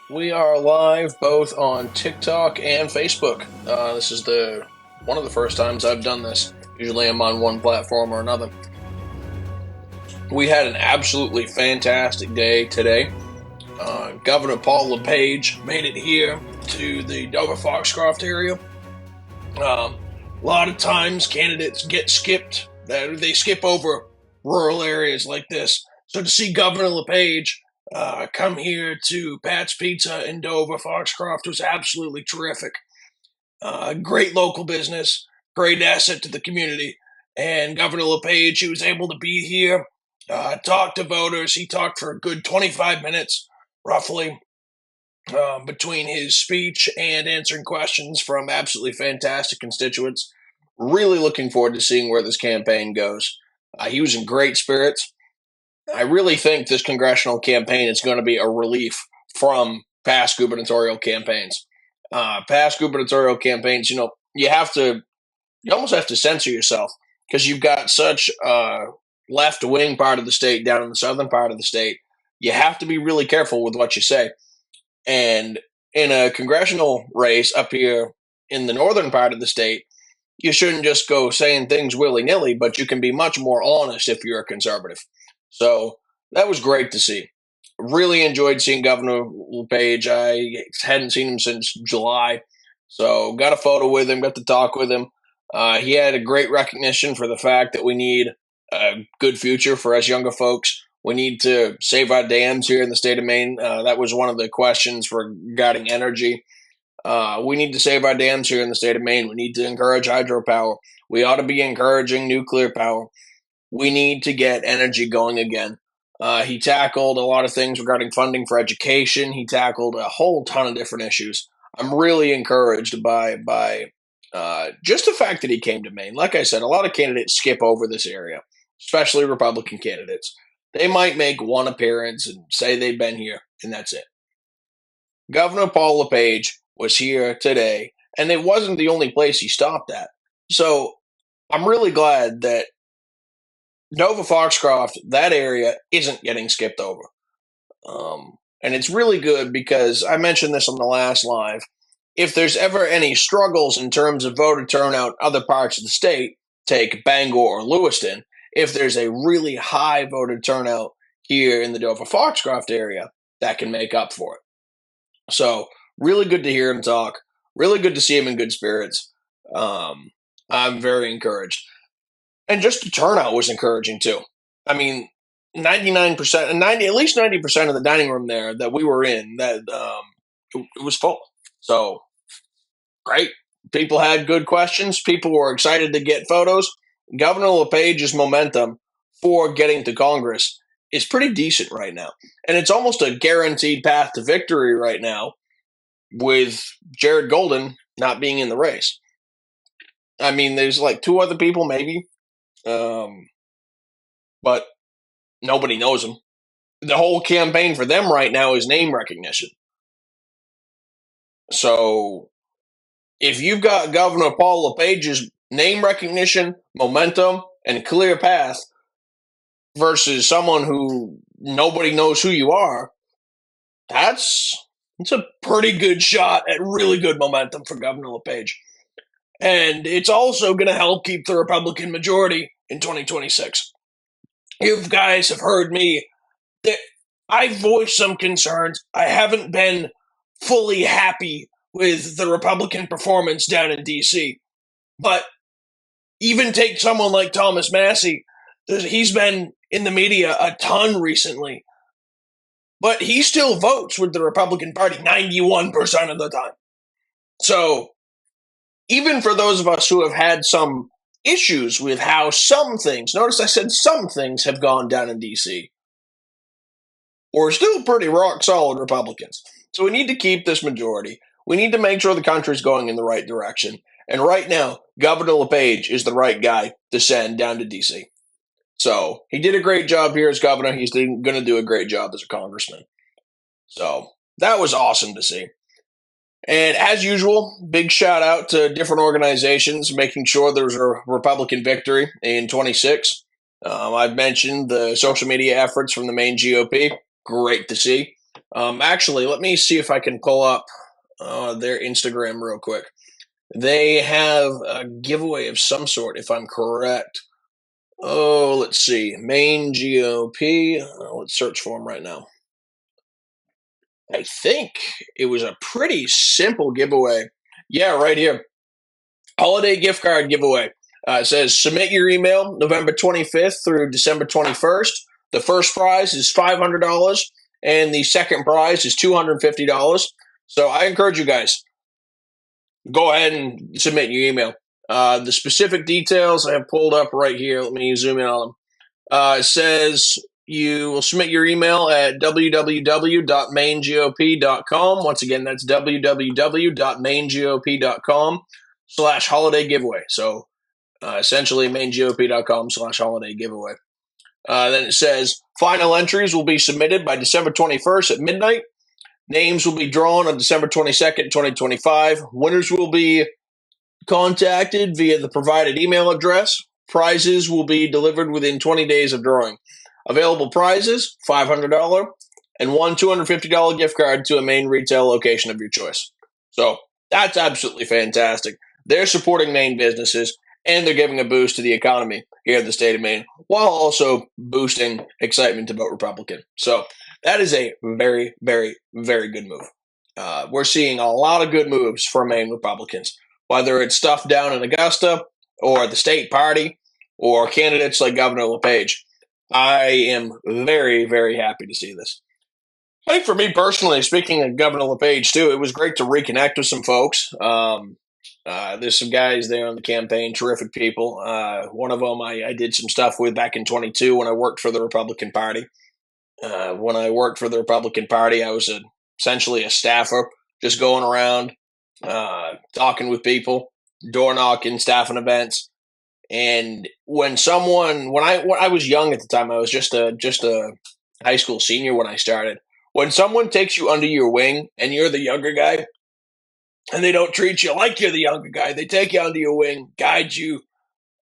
We are live both on TikTok and Facebook. This is one of the first times I've done this. Usually I'm on one platform or another. We had an absolutely fantastic day today. Governor Paul LePage made it here to the Dover-Foxcroft area. A lot of times candidates get skipped. They skip over rural areas like this. So to see Governor LePage come here to Pat's Pizza in Dover, Foxcroft was absolutely terrific. Great local business, great asset to the community. And Governor LePage, he was able to be here, talk to voters. He talked for a good 25 minutes, roughly, between his speech and answering questions from absolutely fantastic constituents. Really looking forward to seeing where this campaign goes. He was in great spirits. I really think this congressional campaign is going to be a relief from past gubernatorial campaigns. Past gubernatorial campaigns, you almost have to censor yourself because you've got such a left wing part of the state down in the southern part of the state. You have to be really careful with what you say. And in a congressional race up here in the northern part of the state, you shouldn't just go saying things willy nilly, but you can be much more honest if you're a conservative. So that was great to see. Really enjoyed seeing Governor LePage. I hadn't seen him since July, so got a photo with him, got to talk with him. He had a great recognition for the fact that we need a good future for us younger folks. We need to save our dams here in the state of Maine. That was one of the questions regarding energy. We need to save our dams here in the state of Maine. We need to encourage hydropower. We ought to be encouraging nuclear power. We need to get energy going again. He tackled a lot of things regarding funding for education. He tackled a whole ton of different issues. I'm really encouraged by just the fact that he came to Maine. Like I said, a lot of candidates skip over this area, especially Republican candidates. They might make one appearance and say they've been here, and that's it. Governor Paul LePage was here today, and it wasn't the only place he stopped at. So I'm really glad that Nova Foxcroft, that area, isn't getting skipped over. And it's really good because I mentioned this on the last live. If there's ever any struggles in terms of voter turnout other parts of the state, take Bangor or Lewiston, if there's a really high voter turnout here in the Dover Foxcroft area, that can make up for it. So, really good to hear him talk. Really good to see him in good spirits. I'm very encouraged. And just the turnout was encouraging too. I mean, 99% and at least 90% of the dining room there that we were in, that it was full. So great. People had good questions. People were excited to get photos. Governor LePage's momentum for getting to Congress is pretty decent right now. And it's almost a guaranteed path to victory right now with Jared Golden not being in the race. I mean, there's like two other people maybe, but nobody knows him. The whole campaign for them right now is name recognition. So if you've got Governor Paul LePage's name recognition, momentum, and clear path versus someone who nobody knows who you are, it's a pretty good shot at really good momentum for Governor LePage. And it's also going to help keep the Republican majority in 2026. You guys have heard me that I voiced some concerns. I haven't been fully happy with the Republican performance down in D.C. But even take someone like Thomas Massie, he's been in the media a ton recently. But he still votes with the Republican Party 91% of the time. So even for those of us who have had some issues with how some things, notice I said some things have gone down in D.C., we're still pretty rock solid Republicans. So we need to keep this majority. We need to make sure the country's going in the right direction. And right now, Governor LePage is the right guy to send down to D.C. So he did a great job here as governor. He's going to do a great job as a congressman. So that was awesome to see. And as usual, big shout out to different organizations making sure there's a Republican victory in 26. I've mentioned the social media efforts from the Maine GOP. Great to see. Actually, let me see if I can pull up their Instagram real quick. They have a giveaway of some sort, if I'm correct. Oh, let's see. Maine GOP. Let's search for them right now. I think it was a pretty simple giveaway. Yeah, right here. Holiday gift card giveaway. It says submit your email November 25th through December 21st. The first prize is $500, and the second prize is $250. So I encourage you guys, go ahead and submit your email. The specific details I have pulled up right here. Let me zoom in on them. It says you will submit your email at www.mainegop.com. Once again, that's www.mainegop.com/holiday giveaway. So essentially, mainegop.com/holiday giveaway. Then it says final entries will be submitted by December 21st at midnight. Names will be drawn on December 22nd, 2025. Winners will be contacted via the provided email address. Prizes will be delivered within 20 days of drawing. Available prizes, $500 and one $250 gift card to a Maine retail location of your choice. So that's absolutely fantastic. They're supporting Maine businesses, and they're giving a boost to the economy here in the state of Maine, while also boosting excitement to vote Republican. So that is a very, very, very good move. We're seeing a lot of good moves for Maine Republicans, whether it's stuff down in Augusta or the state party or candidates like Governor LePage. I am very, very happy to see this. I think for me personally, speaking of Governor LePage too, it was great to reconnect with some folks. There's some guys there on the campaign, terrific people. One of them I did some stuff with back in 22 when I worked for the Republican Party. When I worked for the Republican Party, I was essentially a staffer, just going around, talking with people, door knocking, staffing events. And when I was young at the time, I was just a high school senior when I started. When someone takes you under your wing and you're the younger guy, and they don't treat you like you're the younger guy, they take you under your wing, guide you,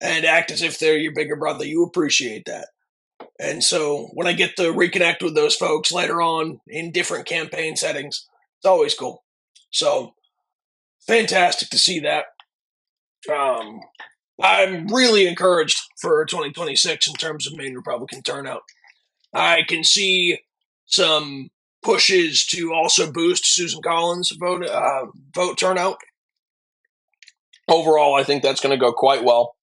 and act as if they're your bigger brother. You appreciate that. And so when I get to reconnect with those folks later on in different campaign settings, it's always cool. So fantastic to see that. I'm really encouraged for 2026 in terms of Maine Republican turnout. I can see some pushes to also boost Susan Collins' vote turnout. Overall, I think that's going to go quite well.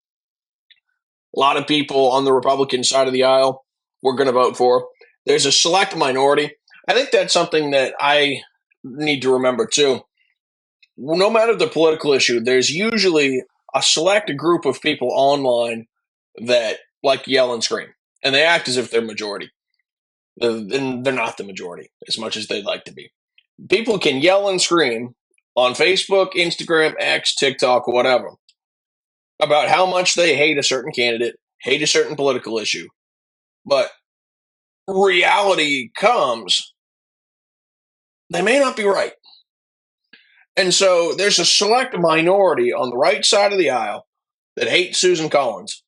A lot of people on the Republican side of the aisle we're going to vote for. There's a select minority. I think that's something that I need to remember too. No matter the political issue, there's usually a select group of people online that like yell and scream, and they act as if they're majority. And they're not the majority as much as they'd like to be. People can yell and scream on Facebook, Instagram, X, TikTok, whatever, about how much they hate a certain candidate, hate a certain political issue. But reality comes, they may not be right. And so there's a select minority on the right side of the aisle that hate Susan Collins.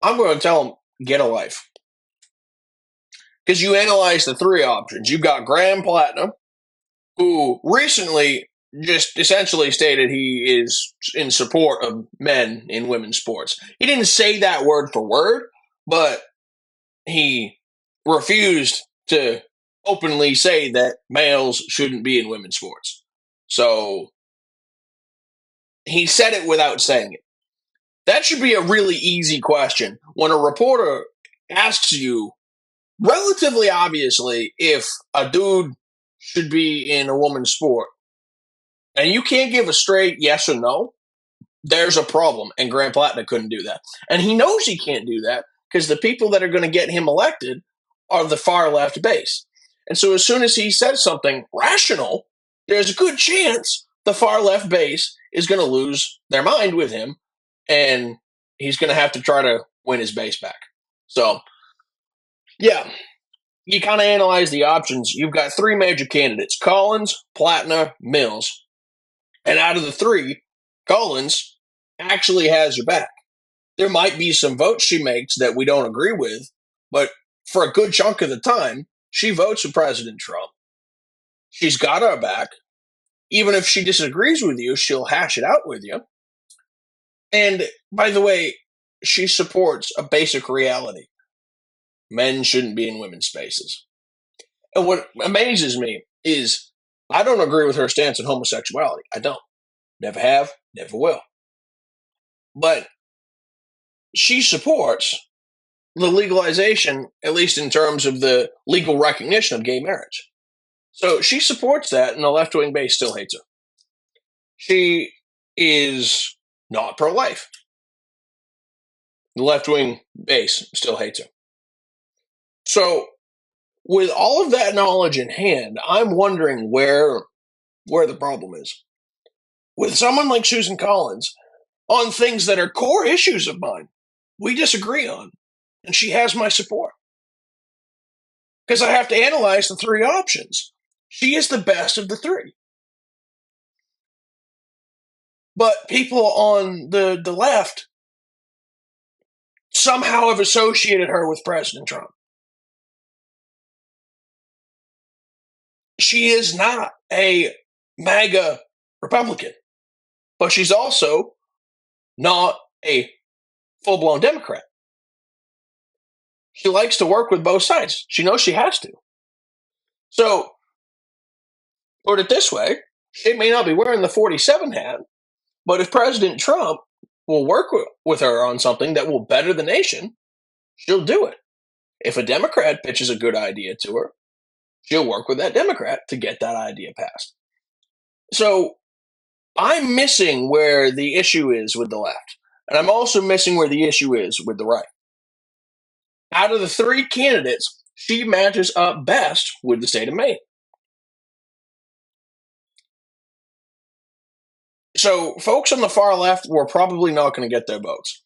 I'm going to tell them, get a life. Because you analyze the three options. You've got Graham Platinum, who recently just essentially stated he is in support of men in women's sports. He didn't say that word for word, but he refused to openly say that males shouldn't be in women's sports. So he said it without saying it. That should be a really easy question when a reporter asks you, relatively obviously, if a dude should be in a woman's sport, and you can't give a straight yes or no, there's a problem. And Graham Platinum couldn't do that. And he knows he can't do that because the people that are going to get him elected are the far left base. And so as soon as he says something rational, there's a good chance the far left base is going to lose their mind with him, and he's going to have to try to win his base back. So, yeah, you kind of analyze the options. You've got three major candidates, Collins, Platinum, Mills. And out of the three, Collins actually has your back. There might be some votes she makes that we don't agree with, but for a good chunk of the time, she votes for President Trump. She's got our back. Even if she disagrees with you, she'll hash it out with you. And by the way, she supports a basic reality. Men shouldn't be in women's spaces. And what amazes me is I don't agree with her stance on homosexuality. I don't. Never have, never will. But she supports the legalization, at least in terms of the legal recognition of gay marriage. So she supports that, and the left wing base still hates her. She is not pro life. The left wing base still hates her. So, with all of that knowledge in hand, I'm wondering where the problem is. With someone like Susan Collins, on things that are core issues of mine, we disagree on, and she has my support. Because I have to analyze the three options. She is the best of the three. But people on the left somehow have associated her with President Trump. She is not a MAGA Republican, but she's also not a full-blown Democrat. She likes to work with both sides. She knows she has to. So, put it this way, she may not be wearing the 47 hat, but if President Trump will work with her on something that will better the nation, she'll do it. If a Democrat pitches a good idea to her, she'll work with that Democrat to get that idea passed. So I'm missing where the issue is with the left. And I'm also missing where the issue is with the right. Out of the three candidates, she matches up best with the state of Maine. So folks on the far left were probably not going to get their votes.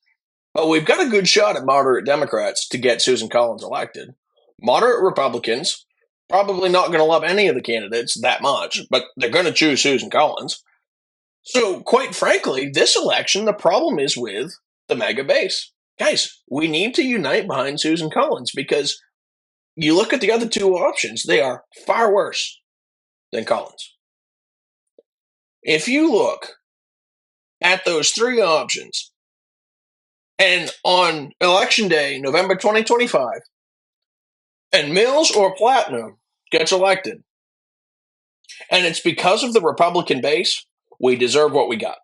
But we've got a good shot at moderate Democrats to get Susan Collins elected. Moderate Republicans, probably not going to love any of the candidates that much, but they're going to choose Susan Collins. So, quite frankly, this election, the problem is with the MAGA base. Guys, we need to unite behind Susan Collins because you look at the other two options, they are far worse than Collins. If you look at those three options, and on election day, November 2025, and Mills or Platinum gets elected, and it's because of the Republican base, we deserve what we got.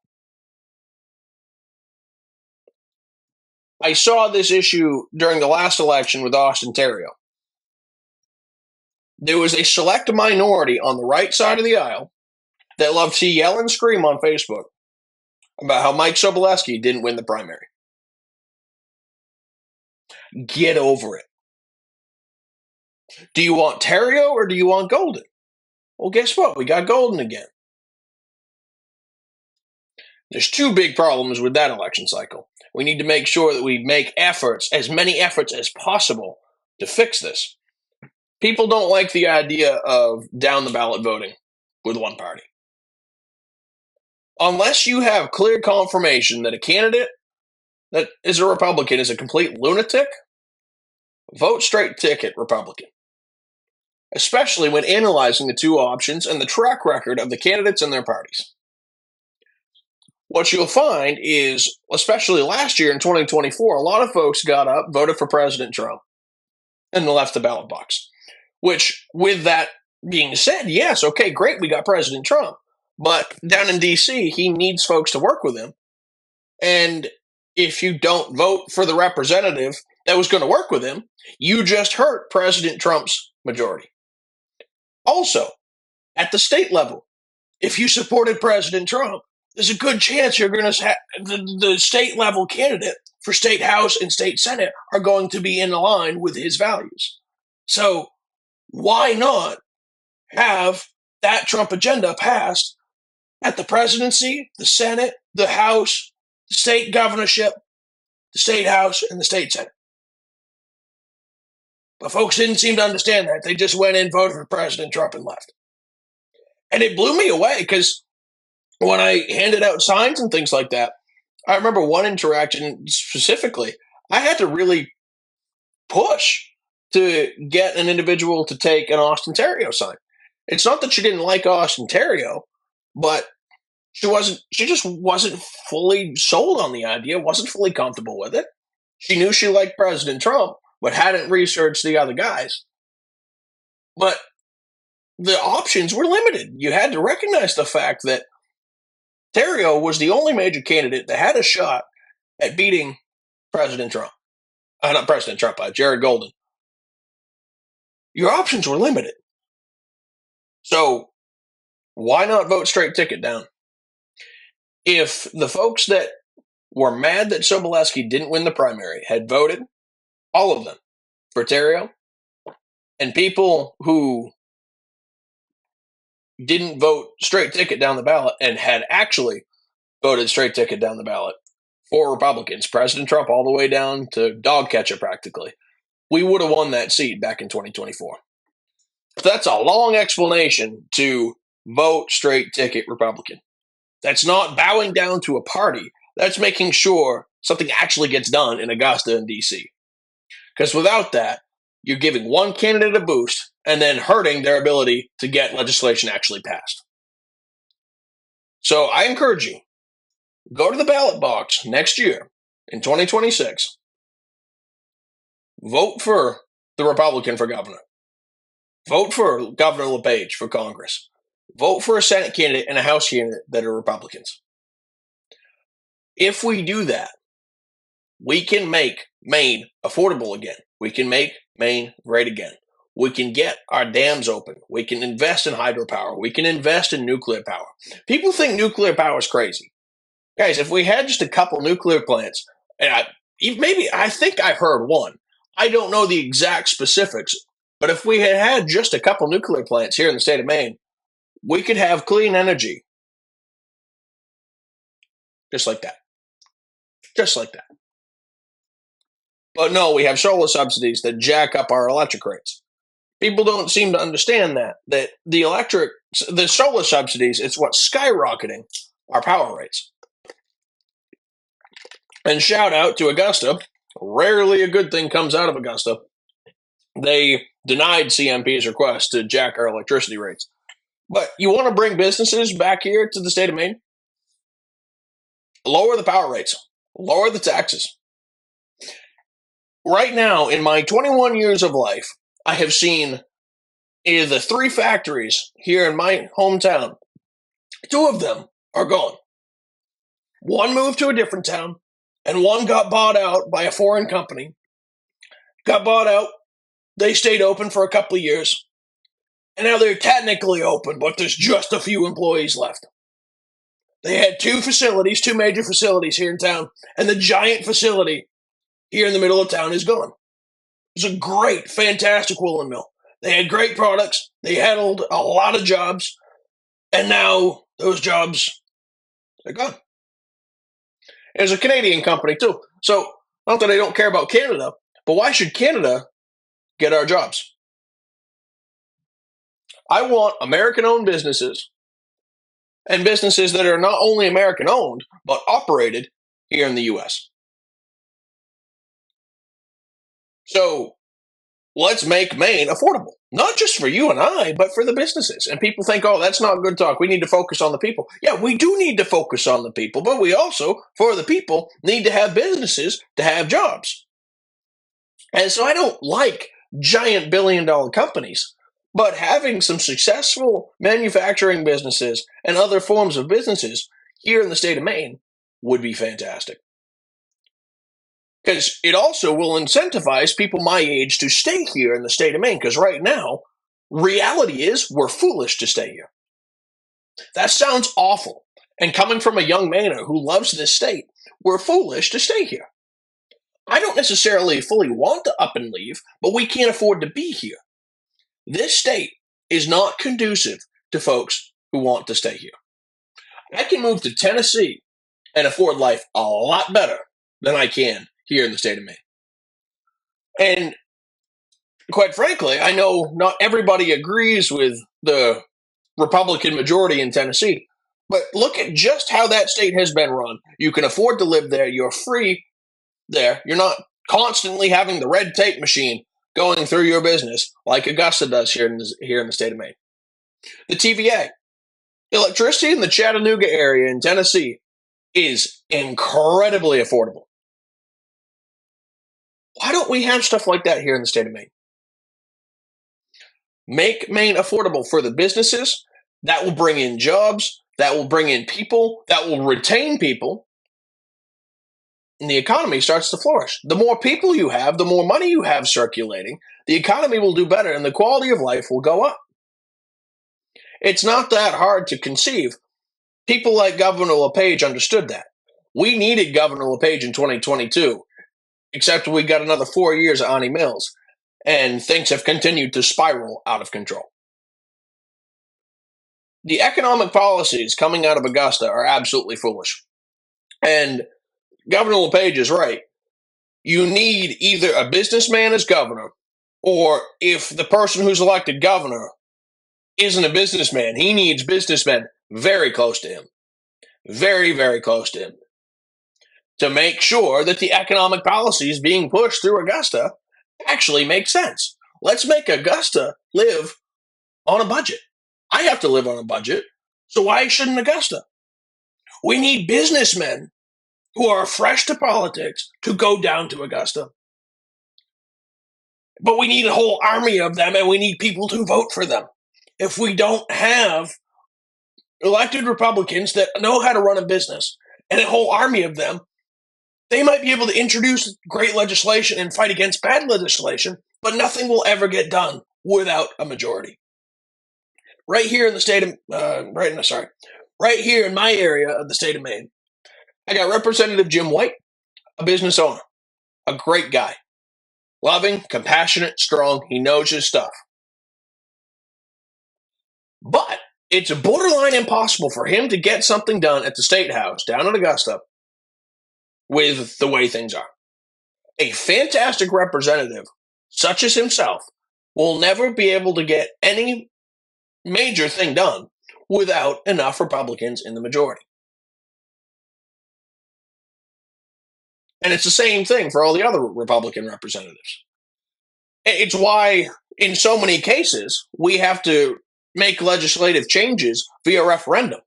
I saw this issue during the last election with Austin Terrio. There was a select minority on the right side of the aisle that loved to yell and scream on Facebook about how Mike Sobolewski didn't win the primary. Get over it. Do you want Terrio or do you want Golden? Well, guess what? We got Golden again. There's two big problems with that election cycle. We need to make sure that we make efforts, as many efforts as possible, to fix this. People don't like the idea of down the ballot voting with one party. Unless you have clear confirmation that a candidate that is a Republican is a complete lunatic, vote straight ticket Republican. Especially when analyzing the two options and the track record of the candidates and their parties. What you'll find is, especially last year in 2024, a lot of folks got up, voted for President Trump, and left the ballot box. Which, with that being said, yes, okay, great, we got President Trump. But down in D.C., he needs folks to work with him. And if you don't vote for the representative that was going to work with him, you just hurt President Trump's majority. Also, at the state level, if you supported President Trump, there's a good chance you're going to have the state level candidate for state house and state senate are going to be in line with his values. So why not have that Trump agenda passed at the presidency, the Senate, the House, the state governorship, the state house, and the state senate? But folks didn't seem to understand that. They just went in, voted for President Trump, and left. And it blew me away because when I handed out signs and things like that, I remember one interaction specifically, I had to really push to get an individual to take an Austin Terrio sign. It's not that she didn't like Austin Terrio, but she just wasn't fully sold on the idea, wasn't fully comfortable with it. She knew she liked President Trump, but hadn't researched the other guys. But the options were limited. You had to recognize the fact that Terrio was the only major candidate that had a shot at beating President Trump. Not President Trump, Jared Golden. Your options were limited. So why not vote straight ticket down? If the folks that were mad that Sobolewski didn't win the primary had voted, all of them, for Terrio, and people who didn't vote straight ticket down the ballot and had actually voted straight ticket down the ballot for Republicans, President Trump all the way down to dog catcher practically, we would have won that seat back in 2024. That's a long explanation to vote straight ticket Republican. That's not bowing down to a party. That's making sure something actually gets done in Augusta and D.C. Because without that, you're giving one candidate a boost and then hurting their ability to get legislation actually passed. So I encourage you, go to the ballot box next year in 2026. Vote for the Republican for governor. Vote for Governor LePage for Congress. Vote for a Senate candidate and a House candidate that are Republicans. If we do that, we can make Maine affordable again. We can make Maine great again. We can get our dams open. We can invest in hydropower. We can invest in nuclear power. People think nuclear power is crazy. Guys, if we had just a couple nuclear plants, and I think I've heard one. I don't know the exact specifics, but if we had just a couple nuclear plants here in the state of Maine, we could have clean energy. Just like that. Just like that. But no, we have solar subsidies that jack up our electric rates. People don't seem to understand that the solar subsidies, it's what's skyrocketing our power rates. And shout out to Augusta. Rarely a good thing comes out of Augusta. They denied CMP's request to jack our electricity rates. But you want to bring businesses back here to the state of Maine? Lower the power rates. Lower the taxes. Right now, in my 21 years of life, I have seen either 3 factories here in my hometown. 2 of them are gone. One moved to a different town, and one got bought out by a foreign company. Got bought out. They stayed open for a couple of years. And now they're technically open, but there's just a few employees left. They had 2 major facilities here in town, and the giant facility here in the middle of town is gone. It's a great, fantastic woolen mill. They had great products. They handled a lot of jobs. And now those jobs are gone. It's a Canadian company, too. So, not that I don't care about Canada, but why should Canada get our jobs? I want American-owned businesses and businesses that are not only American-owned, but operated here in the U.S. So, let's make Maine affordable. Not just for you and I, but for the businesses. And people think, oh, that's not good talk. We need to focus on the people. Yeah, we do need to focus on the people, but we also, for the people, need to have businesses to have jobs. And so I don't like giant billion-dollar companies, but having some successful manufacturing businesses and other forms of businesses here in the state of Maine would be fantastic. Because it also will incentivize people my age to stay here in the state of Maine. Because right now, reality is we're foolish to stay here. That sounds awful. And coming from a young Mainer who loves this state, we're foolish to stay here. I don't necessarily fully want to up and leave, but we can't afford to be here. This state is not conducive to folks who want to stay here. I can move to Tennessee and afford life a lot better than I can here in the state of Maine. And quite frankly, I know not everybody agrees with the Republican majority in Tennessee, but look at just how that state has been run. You can afford to live there. You're free there. You're not constantly having the red tape machine going through your business like Augusta does here in the state of Maine. The TVA. Electricity in the Chattanooga area in Tennessee is incredibly affordable. Why don't we have stuff like that here in the state of Maine? Make Maine affordable for the businesses. That will bring in jobs. That will bring in people. That will retain people. And the economy starts to flourish. The more people you have, the more money you have circulating, the economy will do better and the quality of life will go up. It's not that hard to conceive. People like Governor LePage understood that. We needed Governor LePage in 2022, except we got another 4 years of Ani Mills, and things have continued to spiral out of control. The economic policies coming out of Augusta are absolutely foolish. And Governor LePage is right. You need either a businessman as governor, or if the person who's elected governor isn't a businessman, he needs businessmen very close to him. Very, very close to him. To make sure that the economic policies being pushed through Augusta actually make sense. Let's make Augusta live on a budget. I have to live on a budget, so why shouldn't Augusta? We need businessmen who are fresh to politics to go down to Augusta. But we need a whole army of them, and we need people to vote for them. If we don't have elected Republicans that know how to run a business and a whole army of them, they might be able to introduce great legislation and fight against bad legislation, but nothing will ever get done without a majority. Right here in the state of, right here in my area of the state of Maine, I got Representative Jim White, a business owner, a great guy, loving, compassionate, strong. He knows his stuff. But it's borderline impossible for him to get something done at the State House down in Augusta with the way things are. A fantastic representative, such as himself, will never be able to get any major thing done without enough Republicans in the majority. And it's the same thing for all the other Republican representatives. It's why, in so many cases, we have to make legislative changes via referendum.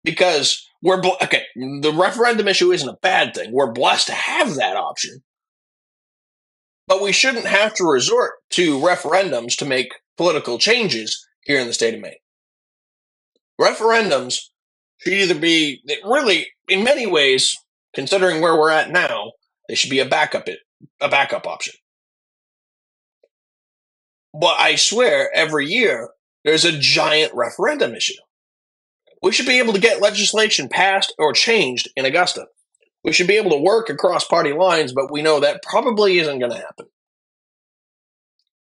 Because the referendum issue isn't a bad thing. We're blessed to have that option. But we shouldn't have to resort to referendums to make political changes here in the state of Maine. Referendums should either be, really, in many ways, considering where we're at now, they should be a backup option. But I swear, every year, there's a giant referendum issue. We should be able to get legislation passed or changed in Augusta. We should be able to work across party lines, but we know that probably isn't going to happen.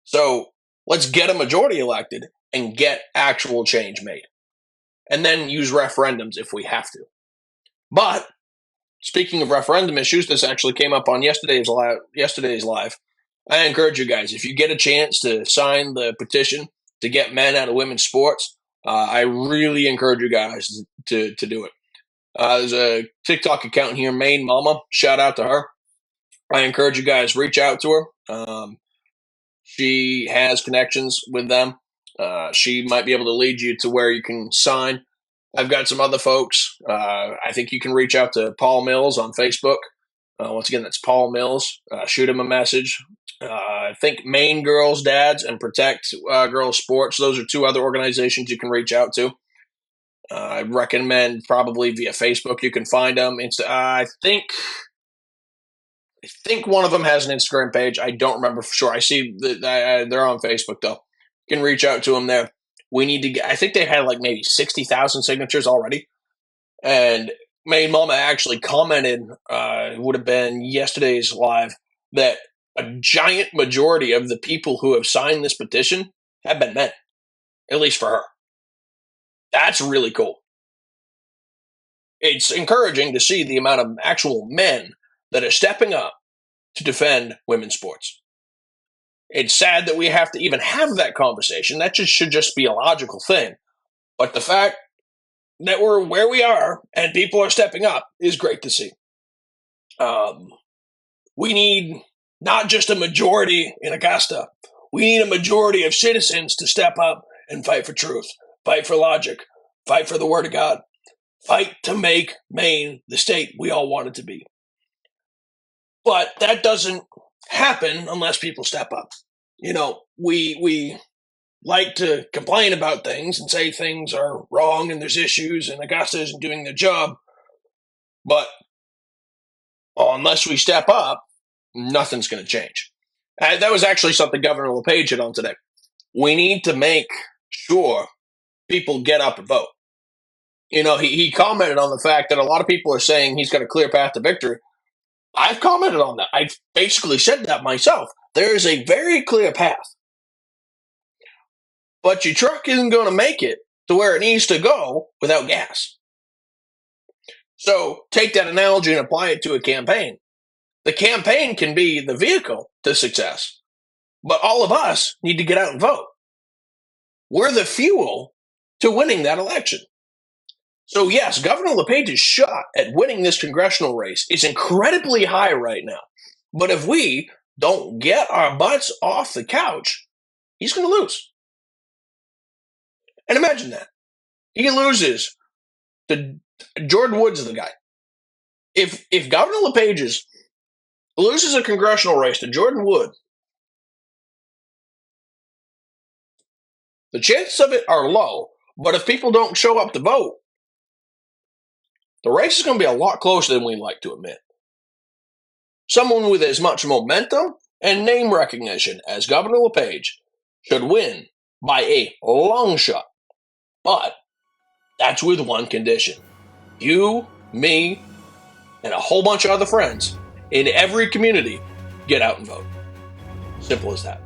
So let's get a majority elected and get actual change made. And then use referendums if we have to. But speaking of referendum issues, this actually came up on yesterday's live. I encourage you guys, if you get a chance to sign the petition to get men out of women's sports, I really encourage you guys to do it. There's a TikTok account here, Maine Mama. Shout out to her. I encourage you guys, reach out to her. She has connections with them. She might be able to lead you to where you can sign. I've got some other folks. I think you can reach out to Paul Mills on Facebook. Once again, that's Paul Mills. Shoot him a message. I think Maine Girls Dads and Protect Girls Sports. Those are two other organizations you can reach out to. I recommend probably via Facebook. You can find them. I think one of them has an Instagram page. I don't remember for sure. I see that they're on Facebook though. You can reach out to them there. We need to get. I think they had like maybe 60,000 signatures already, and Maine Mama actually commented. It would have been yesterday's live that a giant majority of the people who have signed this petition have been men, at least for her. That's really cool. It's encouraging to see the amount of actual men that are stepping up to defend women's sports. It's sad that we have to even have that conversation. That should just be a logical thing. But the fact that we're where we are and people are stepping up is great to see. We need not just a majority in Augusta. We need a majority of citizens to step up and fight for truth, fight for logic, fight for the word of God, fight to make Maine the state we all want it to be. But that doesn't happen unless people step up. We like to complain about things and say things are wrong and there's issues and Augusta isn't doing their job. But unless we step up, nothing's going to change. That was actually something Governor LePage hit on today. We need to make sure people get up and vote. He commented on the fact that a lot of people are saying he's got a clear path to victory. I've commented on that. I've basically said that myself. There is a very clear path. But your truck isn't going to make it to where it needs to go without gas. So take that analogy and apply it to a campaign. The campaign can be the vehicle to success, but all of us need to get out and vote. We're the fuel to winning that election. So yes, Governor LePage's shot at winning this congressional race is incredibly high right now. But if we don't get our butts off the couch, he's going to lose. And imagine that. He loses to Jordan Woods is the guy. If Governor LePage loses a congressional race to Jordan Wood, the chances of it are low. But if people don't show up to vote, the race is going to be a lot closer than we like to admit. Someone with as much momentum and name recognition as Governor LePage should win by a long shot. But that's with one condition. You, me, and a whole bunch of other friends in every community get out and vote. Simple as that.